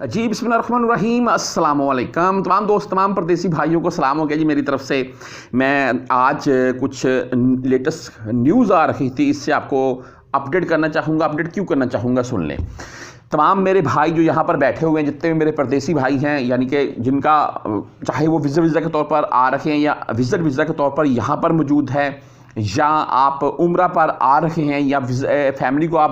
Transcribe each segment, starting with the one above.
जी बिस्मिल्लाहिर्रहमानिर्रहीम अस्सलाम वालेकुम तमाम दोस्त तमाम परदेसी भाइयों को सलाम हो गया जी मेरी तरफ से। मैं आज कुछ लेटेस्ट न्यूज़ आ रही थी, इससे आपको अपडेट करना चाहूँगा। अपडेट क्यों करना चाहूँगा सुन लें। तमाम मेरे भाई जो यहाँ पर बैठे हुए हैं, जितने भी मेरे परदेसी भाई हैं, यानी कि जिनका चाहे वो विज़ा के तौर पर आ रखे हैं या विज़ा के तौर पर यहाँ पर मौजूद है, या आप उम्रा पर आ रहे हैं, या फैमिली को आप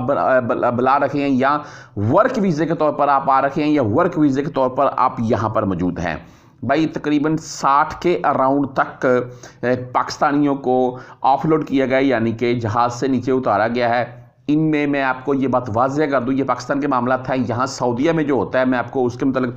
बुला रहे हैं, या वर्क वीज़े के तौर पर आप आ रहे हैं, या वर्क वीज़े के तौर पर आप यहाँ पर मौजूद हैं। भाई तकरीबन 60 के अराउंड तक पाकिस्तानियों को ऑफलोड किया गया, यानी कि जहाज़ से नीचे उतारा गया है। इनमें मैं आपको ये बात वाज़ेह कर दूँ, ये पाकिस्तान के मामला था। यहाँ सऊदीया में जो होता है, मैं आपको उसके मतलब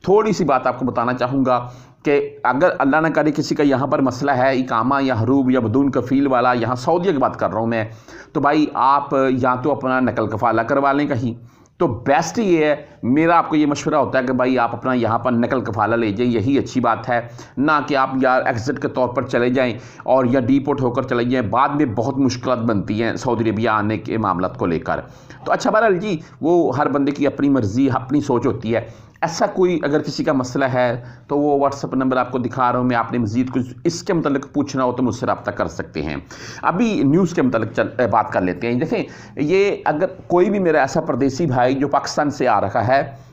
थोड़ी सी बात आपको बताना चाहूँगा कि अगर अल्लाह ना करे किसी का यहाँ पर मसला है इकामा या हरूब या बदून कफ़ील वाला, यहाँ सऊदीया की बात कर रहा हूँ मैं, तो भाई आप या तो अपना नकल कफ़ाला करवा लें कहीं, तो बेस्ट ये है। मेरा आपको ये मशवरा होता है कि भाई आप अपना यहाँ पर नकल कफ़ाला ले जाएं, यही अच्छी बात है, ना कि आप यार एग्जिट के तौर पर चले जाएं और या डीपोर्ट होकर चले जाएं। बाद में बहुत मुश्किलात बनती हैं सऊदी अरबिया आने के मामलों को लेकर। तो अच्छा बहरहाल जी, वो हर बंदे की अपनी मर्ज़ी अपनी सोच होती है। ऐसा कोई अगर किसी का मसला है तो वो व्हाट्सअप नंबर आपको दिखा रहा हूँ मैं, आपने मज़ीद कुछ इसके मतलब पूछना हो तो मुझसे रब्ता कर सकते हैं। अभी न्यूज़ के मतलब बात कर लेते हैं। देखें, ये अगर कोई भी मेरा ऐसा परदेसी भाई जो पाकिस्तान से आ रखा है,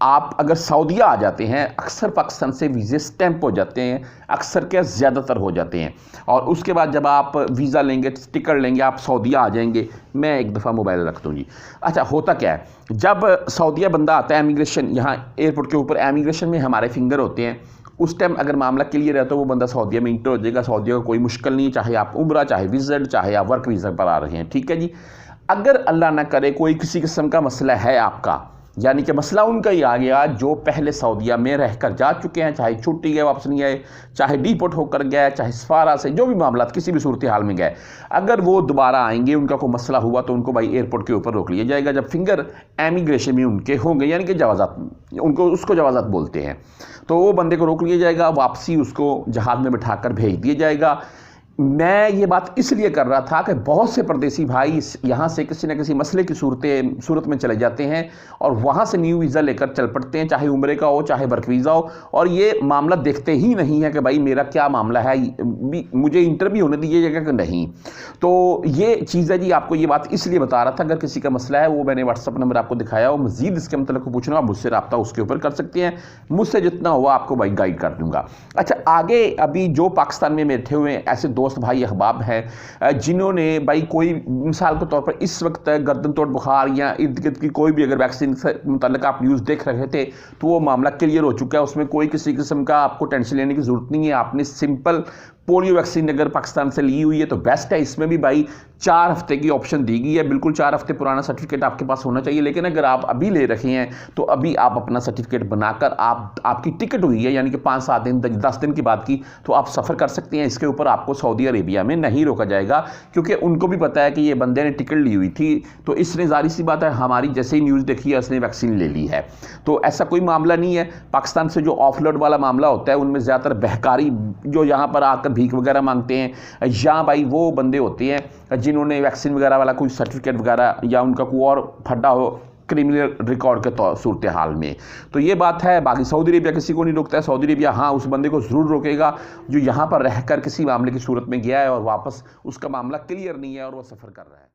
आप अगर सऊदीया आ जाते हैं, अक्सर पाकिस्तान से वीज़े स्टैंप हो जाते हैं, अक्सर क्या ज़्यादातर हो जाते हैं, और उसके बाद जब आप वीज़ा लेंगे, टिकट लेंगे, आप सऊदीया आ जाएंगे। मैं एक दफ़ा मोबाइल रख दूँ जी। अच्छा, होता क्या है, जब सऊदीया बंदा आता है इमिग्रेशन, यहाँ एयरपोर्ट के ऊपर इमिग्रेशन में हमारे फिंगर होते हैं, उस टाइम अगर मामला क्लियर है तो वो बंदा सऊदीया में इंटर हो जाएगा। सऊदीया का कोई मुश्किल नहीं है, चाहे आप उम्रा, चाहे विज़िट, चाहे आप वर्क वीज़ा पर आ रहे हैं, ठीक है जी। अगर अल्लाह ना करे कोई किसी किस्म का मसला है आपका, यानी कि मसला उनका ही आ गया जो पहले सऊदीया में रहकर जा चुके हैं, चाहे छुट्टी गए वापस नहीं आए, चाहे डीपोर्ट होकर गए, चाहे सफारा से जो भी मामला किसी भी सूरत हाल में गए, अगर वो दोबारा आएंगे, उनका कोई मसला हुआ तो उनको भाई एयरपोर्ट के ऊपर रोक लिया जाएगा। जब फिंगर एमिग्रेशन में उनके होंगे, यानी कि जवाज़ात, उसको जवाज़ात बोलते हैं, तो वो बंदे को रोक लिया जाएगा, वापसी उसको जहाज़ में बिठाकर भेज दिया जाएगा। मैं ये बात इसलिए कर रहा था कि बहुत से परदेसी भाई यहाँ से किसी न किसी मसले की सूरत में चले जाते हैं और वहाँ से न्यू वीज़ा लेकर चल पड़ते हैं, चाहे उम्रे का हो चाहे वर्क वीज़ा हो, और ये मामला देखते ही नहीं है कि भाई मेरा क्या मामला है, मुझे इंटरव्यू होने दीजिएगा कि नहीं। तो ये चीज़ है जी, आपको ये बात इसलिए बता रहा था। अगर किसी का मसला है, वो मैंने व्हाट्सअप नंबर आपको दिखाया हो, मज़ीद इसके मतलब को पूछना, आप मुझसे रब्ता उसके ऊपर कर सकते हैं, मुझसे जितना हुआ आपको भाई गाइड कर दूँगा। अच्छा, आगे अभी जो पाकिस्तान में बैठे हुए ऐसे दोस्त भाई अहबाब हैं जिन्होंने भाई कोई मिसाल के तौर पर इस वक्त गर्दन तोड़ बुखार या इर्द गिर्द की कोई भी अगर वैक्सीन से मुतल्लिक आप न्यूज़ देख रहे थे, तो वो मामला क्लियर हो चुका है। उसमें कोई किसी किस्म का आपको टेंशन लेने की ज़रूरत नहीं है। आपने सिंपल पोलियो वैक्सीन अगर पाकिस्तान से ली हुई है तो बेस्ट है। इसमें भी भाई 4 हफ्ते की ऑप्शन दी गई है, बिल्कुल 4 हफ्ते पुराना सर्टिफिकेट आपके पास होना चाहिए। लेकिन अगर आप अभी ले रखे हैं तो अभी आप अपना सर्टिफिकेट बनाकर आपकी टिकट हुई है, यानी कि 5-7 दिन 10 दिन की बात की, तो आप सफ़र कर सकते हैं। इसके ऊपर आपको सऊदी अरेबिया में नहीं रोका जाएगा, क्योंकि उनको भी पता है कि ये बंदे ने टिकट ली हुई थी, तो इसने ज़ाहिर सी बात है हमारी जैसे ही न्यूज़ देखी है उसने वैक्सीन ले ली है। तो ऐसा कोई मामला नहीं है। पाकिस्तान से जो ऑफलोड वाला मामला होता है उनमें ज़्यादातर बहकारी जो यहाँ पर आकर भीख वगैरह मांगते हैं, या भाई वो बंदे होते हैं जिन्होंने वैक्सीन वगैरह वाला कोई सर्टिफिकेट वगैरह या उनका कोई और फड्डा हो क्रिमिनल रिकॉर्ड के सूरत हाल में। तो ये बात है। बाकी सऊदी अरेबिया किसी को नहीं रोकता है। सऊदी अरेबिया हाँ उस बंदे को ज़रूर रोकेगा जो यहाँ पर रहकर किसी मामले की सूरत में गया है और वापस उसका मामला क्लियर नहीं है और वो सफ़र कर रहा है।